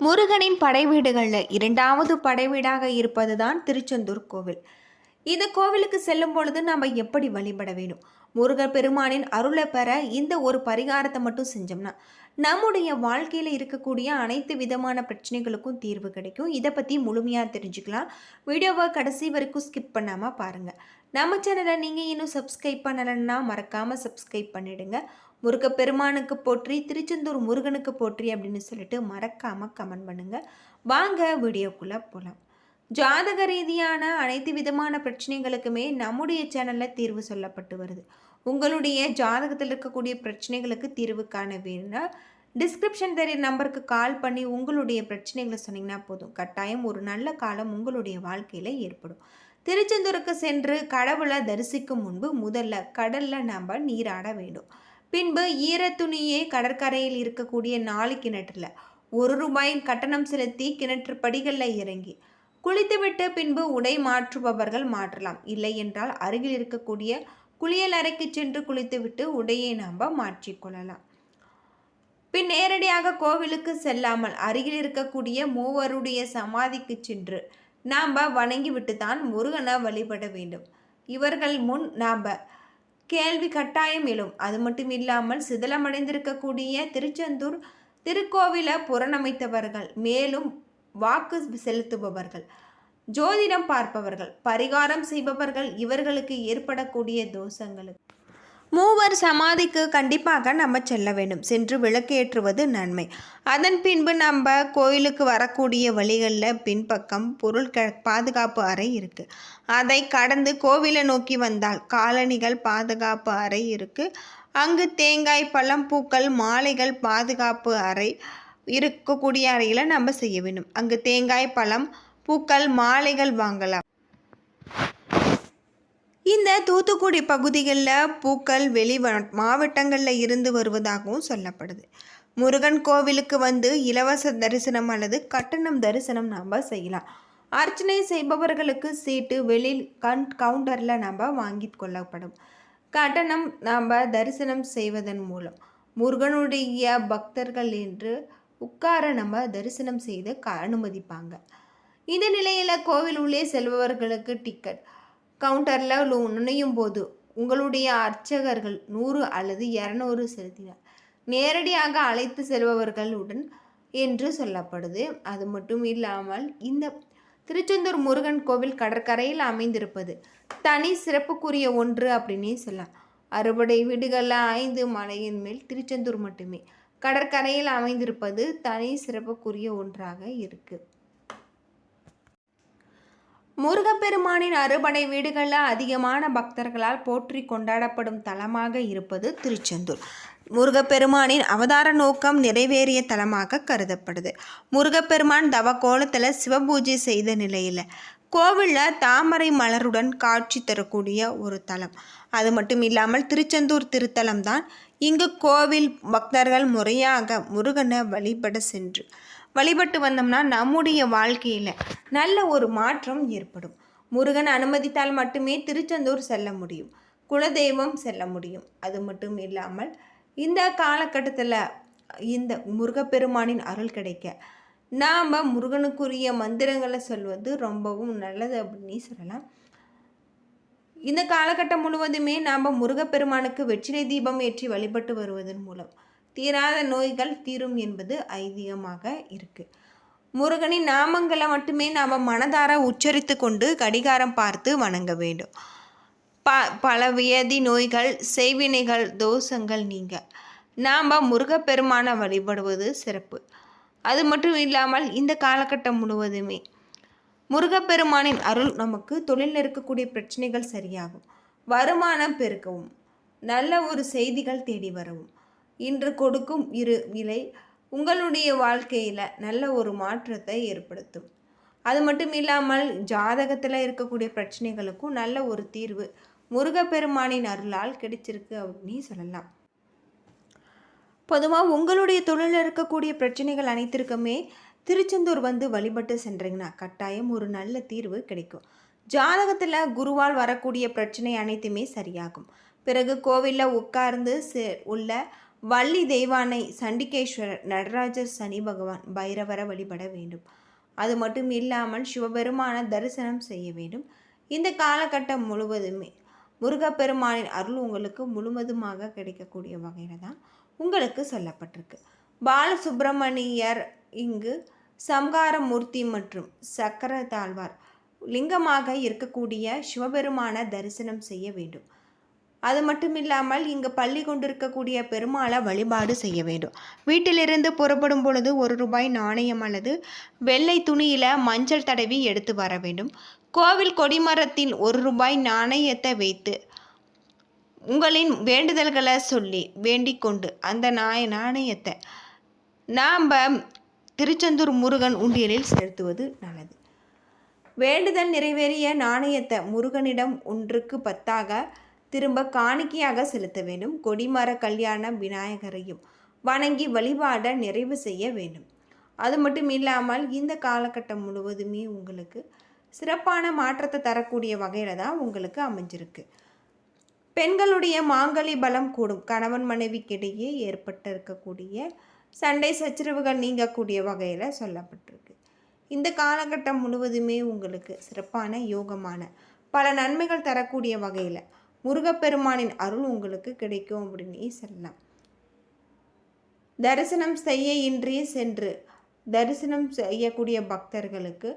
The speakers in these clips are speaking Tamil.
முருகனின் படைவீடுகளில் இரண்டாவது படைவீடாக இருப்பது தான் திருச்செந்தூர் கோவில். இந்த கோவிலுக்கு செல்லும் பொழுது நம்ம எப்படி வழிபட வேண்டும்? முருகர் பெருமானின் அருளை பெற இந்த ஒரு பரிகாரத்தை மட்டும் செஞ்சோம்னா நம்முடைய வாழ்க்கையில் இருக்கக்கூடிய அனைத்து விதமான பிரச்சனைகளுக்கும் தீர்வு கிடைக்கும். இதை பற்றி முழுமையாக தெரிஞ்சுக்கலாம். வீடியோவை கடைசி வரைக்கும் ஸ்கிப் பண்ணாமல் பாருங்கள். நம்ம சேனலை நீங்கள் இன்னும் சப்ஸ்கிரைப் பண்ணலைன்னா மறக்காமல் சப்ஸ்கிரைப் பண்ணிவிடுங்க. முருகப்பெருமானுக்கு போற்றி, திருச்செந்தூர் முருகனுக்கு போற்றி அப்படின்னு சொல்லிட்டு மறக்காமல் கமெண்ட் பண்ணுங்கள். வாங்க வீடியோக்குள்ளே போகலாம். ஜாதக ரீதியான அனைத்து விதமான பிரச்சனைகளுக்குமே நம்முடைய சேனலில் தீர்வு சொல்லப்பட்டு வருது. உங்களுடைய ஜாதகத்தில் இருக்கக்கூடிய பிரச்சனைகளுக்கு தீர்வு காண வேணும்னா டிஸ்கிரிப்ஷன் தெரியுற நம்பருக்கு கால் பண்ணி உங்களுடைய பிரச்சனைகளை சொன்னீங்கன்னா போதும். கட்டாயம் ஒரு நல்ல காலம் உங்களுடைய வாழ்க்கையில் ஏற்படும். திருச்செந்தூருக்கு சென்று கடவுளை தரிசிக்கும் முன்பு முதல்ல கடலில் நம்ம நீராட வேண்டும். பின்பு ஈரத்துணியே கடற்கரையில் இருக்கக்கூடிய 4 கிணற்றில் ₹1 கட்டணம் செலுத்தி கிணற்று படிகளில் இறங்கி குளித்துவிட்டு பின்பு உடை மாற்றுபவர்கள் மாற்றலாம். இல்லை என்றால் அருகில் இருக்கக்கூடிய குளியல் அறைக்கு சென்று குளித்துவிட்டு உடையை நாம் மாற்றிக்கொள்ளலாம். பின் நேரடியாக கோவிலுக்கு செல்லாமல் அருகில் இருக்கக்கூடிய மூவருடைய சமாதிக்கு சென்று நாம் வணங்கிவிட்டு தான் முருகனை வழிபட வேண்டும். இவர்கள் முன் நாம் கேள்வி கட்டாயம் எழும். அது மட்டும் இல்லாமல் சிதலமடைந்திருக்கக்கூடிய திருச்செந்தூர் திருக்கோவிலை புறணமைத்தவர்கள், மேலும் வாக்கு செலுத்துபவர்கள், ஜோதிடம் பார்ப்பவர்கள், பரிகாரம் செய்பவர்கள், இவர்களுக்கு ஏற்படக்கூடிய தோஷங்களுக்கு மூவர் சமாதிக்கு கண்டிப்பாக நம்ம செல்ல வேண்டும். சென்று விளக்கேற்றுவது நன்மை. அதன் பின்பு நம்ம கோயிலுக்கு வரக்கூடிய வழிகளில் பின்பக்கம் பாதுகாப்பு அறை இருக்குது. அதை கடந்து கோவிலை நோக்கி வந்தால் காலணிகள் பாதுகாப்பு அறை இருக்குது. அங்கு தேங்காய், பழம், பூக்கள், மாலைகள் பாதுகாப்பு அறை இருக்கக்கூடிய அறையில் நம்ம செய்ய வேண்டும். அங்கு தேங்காய், பழம், பூக்கள், மாலைகள் வாங்கலாம். இந்த தூத்துக்குடி பகுதிகளில் பூக்கள் வெளி மாவட்டங்களில் இருந்து வருவதாகவும் சொல்லப்படுது. முருகன் கோவிலுக்கு வந்து இலவச தரிசனம் அல்லது கட்டணம் தரிசனம் நாம் செய்யலாம். அர்ச்சனை செய்பவர்களுக்கு சீட்டு கவுண்டரில் நம்ம வாங்கி கொள்ளப்படும். கட்டணம் நாம் தரிசனம் செய்வதன் மூலம் முருகனுடைய பக்தர்கள் என்று உட்கார நம்ம தரிசனம் செய்து அனுமதிப்பாங்க. இந்த நிலையில் கோவில் உள்ளே செல்பவர்களுக்கு டிக்கெட் கவுண்டரில் நுழையும் போது உங்களுடைய அர்ச்சகர்கள் 100 அல்லது 200 செலுத்தினார் நேரடியாக அழைத்து செல்பவர்களுடன் என்று சொல்லப்படுது. அது மட்டும் இல்லாமல் இந்த திருச்செந்தூர் முருகன் கோவில் கடற்கரையில் அமைந்திருப்பது தனி சிறப்புக்குரிய ஒன்று அப்படின்னே சொல்லலாம். 60 வீடுகளில் 5 மலையின் மேல் திருச்செந்தூர் மட்டுமே கடற்கரையில் அமைந்திருப்பது தனி சிறப்புக்குரிய ஒன்றாக இருக்குது. முருகப்பெருமானின் அறுபடை வீடுகளில் அதிகமான பக்தர்களால் போற்றி கொண்டாடப்படும் தலமாக இருப்பது திருச்செந்தூர். முருகப்பெருமானின் அவதார நோக்கம் நிறைவேறிய தலமாக கருதப்படுது. முருகப்பெருமான் தவக்கோலத்தில் சிவபூஜை செய்த நிலையில் கோவிலில் தாமரை மலருடன் காட்சி தரக்கூடிய ஒரு தலம். அது மட்டும் இல்லாமல் திருச்செந்தூர் திருத்தலம் தான். இங்கு கோவில் பக்தர்கள் முறையாக முருகனை வழிபட்டு வந்தோம்னா நம்முடைய வாழ்க்கையில் நல்ல ஒரு மாற்றம் ஏற்படும். முருகன் அனுமதித்தால் மட்டுமே திருச்செந்தூர் செல்ல முடியும், குலதெய்வம் செல்ல முடியும். அது மட்டும் இல்லாமல் இந்த காலகட்டத்தில் இந்த முருகப்பெருமானின் அருள் கிடைக்க நாம் முருகனுக்குரிய மந்திரங்களை சொல்வது ரொம்பவும் நல்லது அப்படின்னு சொல்லலாம். இந்த காலகட்டம் முழுவதுமே நாம் முருகப்பெருமானுக்கு வெற்றிலை தீபம் ஏற்றி வழிபட்டு வருவதன் மூலம் தீராத நோய்கள் தீரும் என்பது ஐதீகமாக இருக்குது. முருகனின் நாமங்களை மட்டுமே நாம் மனதார உச்சரித்து கொண்டு கடிகாரம் பார்த்து வணங்க வேண்டும். பல வியாதி நோய்கள், செய்வினைகள், தோஷங்கள் நீங்க நாம் முருகப்பெருமானை வழிபடுவது சிறப்பு. அது மட்டும் இல்லாமல் இந்த காலகட்டம் முழுவதுமே முருகப்பெருமானின் அருள் நமக்கு தொழிலில் இருக்கக்கூடிய பிரச்சனைகள் சரியாகும், வருமானம் பெருக்கவும், நல்ல ஒரு செய்திகள் தேடி வரவும், இன்று கொடுக்கும் விலை உங்களுடைய வாழ்க்கையில் நல்ல ஒரு மாற்றத்தை ஏற்படுத்தும். அது மட்டும் இல்லாமல் ஜாதகத்தில் இருக்கக்கூடிய பிரச்சனைகளுக்கும் நல்ல ஒரு தீர்வு முருகப்பெருமானின் அருளால் கிடைச்சிருக்கு அப்படின்னு சொல்லலாம். பொதுவாக உங்களுடைய தொழிலில் இருக்கக்கூடிய பிரச்சனைகள் அனைத்திற்குமே திருச்செந்தூர் வந்து வழிபட்டு சென்றீங்கன்னா கட்டாயம் ஒரு நல்ல தீர்வு கிடைக்கும். ஜாதகத்தில் குருவால் வரக்கூடிய பிரச்சனை அனைத்துமே சரியாகும். பிறகு கோவிலில் உட்கார்ந்து உள்ள வள்ளி தெய்வானை, சண்டிகேஸ்வரர், நடராஜர், சனி பகவான், பைரவரை வழிபட வேண்டும். அது மட்டும் இல்லாமல் சிவபெருமான தரிசனம் செய்ய வேண்டும். இந்த காலகட்டம் முழுவதுமே முருகப்பெருமானின் அருள் உங்களுக்கு முழுவதுமாக கிடைக்கக்கூடிய வகையில் தான் உங்களுக்கு சொல்லப்பட்டிருக்கு. பாலசுப்பிரமணியர் இங்கு சம்ஹாரமூர்த்தி மற்றும் சக்கரத்தாழ்வார் லிங்கமாக இருக்கக்கூடிய சிவபெருமான தரிசனம் செய்ய வேண்டும். அது மட்டும் இல்லாமல் இங்கு பள்ளி கொண்டிருக்கக்கூடிய பெருமாளை வழிபாடு செய்ய வேண்டும். வீட்டிலிருந்து புறப்படும் பொழுது ₹1 நாணயம் அல்லது வெள்ளை துணியில் மஞ்சள் தடவி எடுத்து வர வேண்டும். கோவில் கொடிமரத்தில் ₹1 நாணயத்தை வைத்து உங்களின் வேண்டுதல்களை சொல்லி வேண்டிக் கொண்டு அந்த நாணயத்தை நாம் திருச்செந்தூர் முருகன் உண்டியலில் செலுத்துவது நல்லது. வேண்டுதல் நிறைவேறிய நாணயத்தை முருகனிடம் 1க்கு 10ஆக திரும்ப காணிக்கையாக செலுத்த வேண்டும். கொடிமர கல்யாண விநாயகரையும் வணங்கி வழிபாட நிறைவு செய்ய வேண்டும். அது மட்டும் இல்லாமல் இந்த காலகட்டம் முழுவதுமே உங்களுக்கு சிறப்பான மாற்றத்தை தரக்கூடிய வகையில் தான் உங்களுக்கு அமைஞ்சிருக்கு. பெண்களுடைய மாங்கல்ய பலம் கூடும். கணவன் மனைவிக்கிடையே ஏற்பட்டிருக்கக்கூடிய சண்டை சச்சரவுகள் நீங்கக்கூடிய வகையில் சொல்லப்பட்டிருக்கு. இந்த காலகட்டம் முழுவதுமே உங்களுக்கு சிறப்பான யோகமான பல நன்மைகள் தரக்கூடிய வகையில் முருகப்பெருமானின் அருள் உங்களுக்கு கிடைக்கும் அப்படின்னு சொல்லலாம். தரிசனம் செய்ய இன்றே சென்று தரிசனம் செய்யக்கூடிய பக்தர்களுக்கு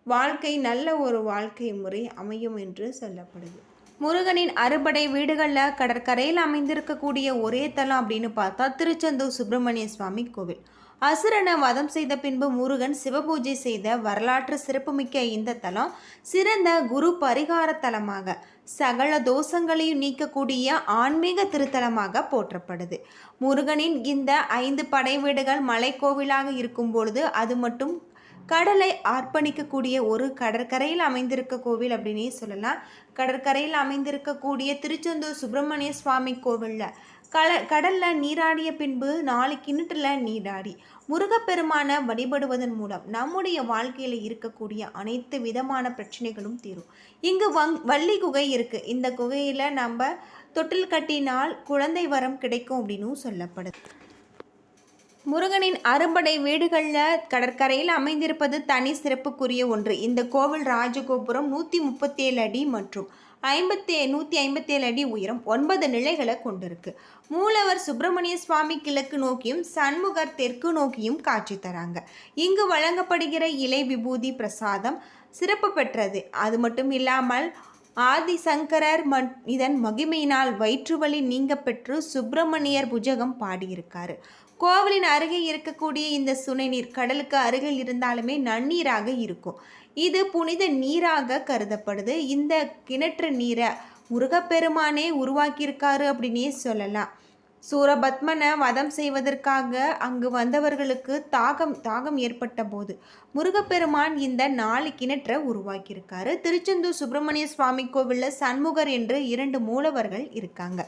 வாழ்க்கை நல்ல ஒரு வாழ்க்கை முறை அமையும் என்று சொல்லப்படுது. முருகனின் அறுபடை வீடுகளில் கடற்கரையில் அமைந்திருக்கக்கூடிய ஒரே தலம் அப்படின்னு பார்த்தா திருச்செந்தூர் சுப்பிரமணிய சுவாமி கோவில். அசுரனை வதம் செய்த பின்பு முருகன் சிவபூஜை செய்த வரலாற்று சிறப்புமிக்க இந்த தலம் சிறந்த குரு பரிகார தலமாக சகல தோஷங்களையும் நீக்கக்கூடிய ஆன்மீக திருத்தலமாக போற்றப்படுது. முருகனின் இந்த 5 படை வீடுகள் மலைக்கோவிலாக இருக்கும் பொழுது அது மட்டும் கடலை அர்ப்பணிக்கக்கூடிய ஒரு கடற்கரையில் அமைந்திருக்க கோவில் அப்படின்னே சொல்லலாம். கடற்கரையில் அமைந்திருக்கக்கூடிய திருச்செந்தூர் சுப்பிரமணிய சுவாமி கோவிலில் கடலில் நீராடிய பின்பு 4 கிணற்றில் நீராடி முருகப்பெருமானை வழிபடுவதன் மூலம் நம்முடைய வாழ்க்கையில் இருக்கக்கூடிய அனைத்து விதமான பிரச்சனைகளும் தீரும். இங்கு வள்ளி குகை இருக்குது. இந்த குகையில் நம்ம தொட்டில் கட்டினால் குழந்தை வரம் கிடைக்கும் அப்படின்னு சொல்லப்படுது. முருகனின் அறுபடை வீடுகளில் கடற்கரையில் அமைந்திருப்பது தனி சிறப்புக்குரிய ஒன்று. இந்த கோவில் ராஜகோபுரம் 137 அடி மற்றும் 157 அடி உயரம் 9 நிலைகளை கொண்டிருக்கு. மூலவர் சுப்பிரமணிய சுவாமி கிழக்கு நோக்கியும் சண்முகர் தெற்கு நோக்கியும் காட்சி தராங்க. இங்கு வழங்கப்படுகிற இலை விபூதி பிரசாதம் சிறப்பு பெற்றது. அது மட்டும் இல்லாமல் ஆதிசங்கரர் இதன் மகிமையினால் வயிற்றுவலி நீங்க பெற்று சுப்பிரமணியர் புஜகம் பாடியிருக்காரு. கோவிலின் அருகே இருக்கக்கூடிய இந்த சுனைநீர் கடலுக்கு அருகில் இருந்தாலுமே நன்னீராக இருக்கும். இது புனித நீராக கருதப்படுது. இந்த கிணற்று நீரை முருகப்பெருமானே உருவாக்கியிருக்காரு அப்படின்னே சொல்லலாம். சூரபத்மனை வதம் செய்வதற்காக அங்கு வந்தவர்களுக்கு தாகம் ஏற்பட்ட போது முருகப்பெருமான் இந்த 4 கிணற்றை உருவாக்கியிருக்காரு. திருச்செந்தூர் சுப்பிரமணிய சுவாமி கோவிலில் சண்முகர் என்று 2 மூலவர்கள் இருக்காங்க.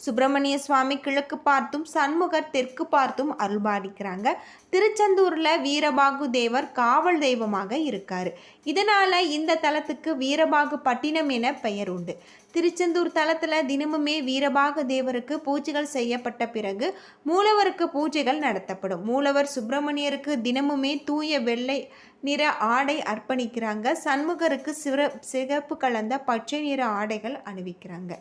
சுப்பிரமணிய சுவாமி கிழக்கு பார்த்தும் சண்முகர் தெற்கு பார்த்தும் அருள்பாலிக்கிறாங்க. திருச்செந்தூரில் வீரபாகு தேவர் காவல் தெய்வமாக இருக்காரு. இதனால் இந்த தலத்துக்கு வீரபாகு பட்டினம் என பெயர் உண்டு. திருச்செந்தூர் தலத்தில் தினமுமே வீரபாக தேவருக்கு பூஜைகள் செய்யப்பட்ட பிறகு மூலவருக்கு பூஜைகள் நடத்தப்படும். மூலவர் சுப்பிரமணியருக்கு தினமுமே தூய வெள்ளை நிற ஆடை அர்ப்பணிக்கிறாங்க. சண்முகருக்கு சிகப்பு கலந்த பச்சை நிற ஆடைகள் அணிவிக்கிறாங்க.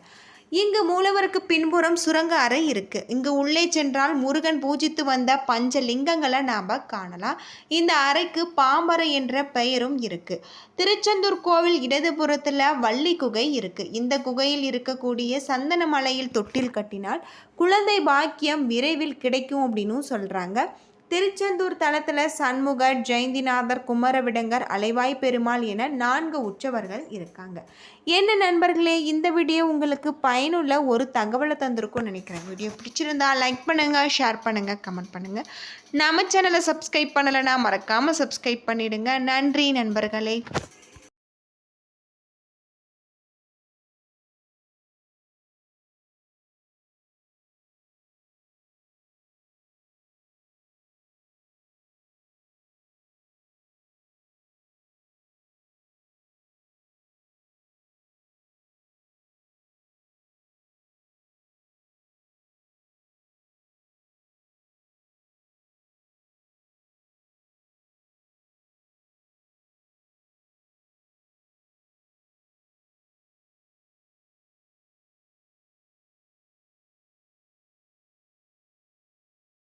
இங்கு மூலவருக்கு பின்புறம் சுரங்க அறை இருக்குது. இங்கு உள்ளே சென்றால் முருகன் பூஜித்து வந்த பஞ்சலிங்கங்களை நாம் காணலாம். இந்த அறைக்கு பாம்பறை என்ற பெயரும் இருக்குது. திருச்செந்தூர் கோவில் இடதுபுறத்தில் வள்ளி குகை இருக்குது. இந்த குகையில் இருக்கக்கூடிய சந்தன மலையில் தொட்டில் கட்டினால் குழந்தை பாக்கியம் விரைவில் கிடைக்கும் அப்படின்னு சொல்கிறாங்க. திருச்செந்தூர் தலத்தில் சண்முகர், ஜெயந்திநாதர், குமரவிடங்கர், அலைவாய் பெருமாள் என 4 உற்சவர்கள் இருக்காங்க. என்ன நண்பர்களே, இந்த வீடியோ உங்களுக்கு பயனுள்ள ஒரு தகவலை தந்திருக்கும்னு நினைக்கிறேன். வீடியோ பிடிச்சிருந்தா லைக் பண்ணுங்கள், ஷேர் பண்ணுங்கள், கமெண்ட் பண்ணுங்கள். நம்ம சேனலை சப்ஸ்கிரைப் பண்ணலைன்னா மறக்காமல் சப்ஸ்கிரைப் பண்ணிவிடுங்க. நன்றி நண்பர்களே.